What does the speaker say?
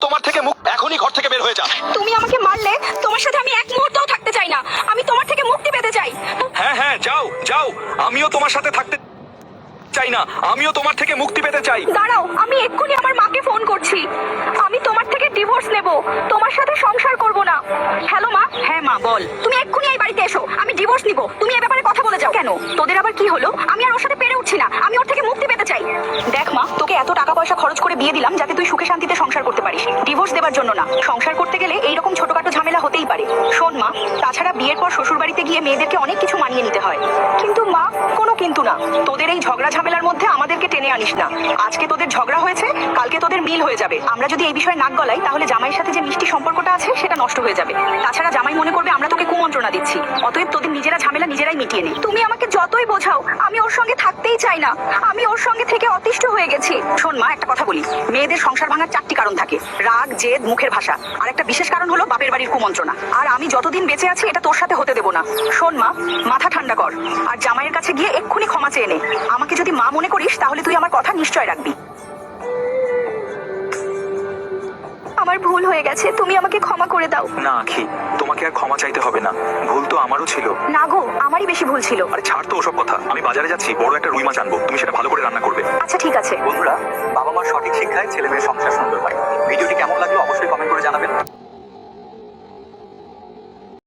তোমার থেকে মুখ এখনই ঘর থেকে বের হয়ে যা। তুমি আমাকে মারলে তোমার সাথে আমি এক মুহূর্তও থাকতে চাই না। আমি তোমার থেকে মুক্তি পেতে চাই। হ্যাঁ হ্যাঁ, যাও যাও, আমিও তোমার সাথে থাকতে চাই না, আমিও তোমার থেকে মুক্তি পেতে চাই। দাঁড়াও, আমি এক্ষুনি আমার মাকে ফোন করছি। আমি তোমার থেকে ডিভোর্স নেব, তোমার সাথে সংসার করব না। হ্যালো মা। হ্যাঁ মা বল। তুমি এক্ষুনি এই বাড়িতে এসো, আমি ডিভোর্স নিব। তুমি এই ব্যাপারে কথা বলে যাও। কেন, তোদের আবার কি হলো? আমি আর ওর সাথে পেরে উঠছি না, আমি ওর থেকে মুক্তি পেতে চাই। দেখ মা, তোকে এত টাকা পয়সা খরচ করে বিয়ে দিলাম যাতে তুই সুখে শান্তিতে সংসার করতে পারিস, ডিভোর্স দেওয়ার জন্য না। সংসার করতে গেলে এইরকম ছোটখাটো ঝামেলা হতেই পারে। শোন মা, তাছাড়া বিয়ের পর শ্বশুর বাড়িতে গিয়ে মেয়েদেরকে অনেক কিছু মানিয়ে নিতে হয়। কিন্তু মা, কোনো কিন্তু না। তোদের এই ঝগড়া ঝামেলার মধ্যে আমাদেরকে টেনে আনিস না। আজকে তোদের ঝগড়া হয়েছে, কালকে তোদের মিল হয়ে যাবে। আমরা যদি এই বিষয়ে নাক গলাই তাহলে জামাইয়ের সাথে যে মিষ্টি সম্পর্কটা আছে সেটা নষ্ট হয়ে যাবে। তাছাড়া জামাই মনে করবে আমরা তোকে কুমন্ত্রণা দিচ্ছি। অতএব তোদের নিজেরা ঝামেলা নিজেরাই মিটিয়ে নে। তুমি আমাকে যতই বোঝাও, আমি ওর সঙ্গে থাকতেই চাই না। আমি ওর সঙ্গে থেকে অতিষ্ঠ হয়ে গেছি। শোন মা, একটা কথা বলি, মেয়েদের সংসার ভাঙার 4টি কারণ থাকে: রাগ, জেদ, মুখের ভাষা। আর একটা বিশেষ কারণ হলো বাপের বাড়ির কুমন্ত্রণা। আর আমি যতদিন বেঁচে আছি এটা তোর সাথে হতে দেবো না। শোন মা, মাথা ঠান্ডা কর আর জামাইয়ের কাছে গিয়ে এক্ষুনি ক্ষমা চেয়ে নে। আমাকে যদি মা মনে করিস তাহলে তুই আমার কথা নিশ্চয় রাখবি। আমার ভুল হয়ে গেছে, তুমি আমাকে ক্ষমা করে দাও। না আখি, তোমাকে আর ক্ষমা চাইতে হবে না, ভুল তো আমারও ছিল। না গো, আমারই বেশি ভুল ছিল। আরে ছাড় তো ওসব কথা, আমি বাজারে যাচ্ছি, বড় একটা রুই মাছ আনবো, তুমি সেটা ভালো করে রান্না করবে। আচ্ছা ঠিক আছে। বন্ধুরা, বাবা মার সঠিক শিক্ষায় ছেলে মেয়ের সংসার সুন্দর হয়। ভিডিওটি কেমন লাগলো অবশ্যই কমেন্ট করে জানাবেন।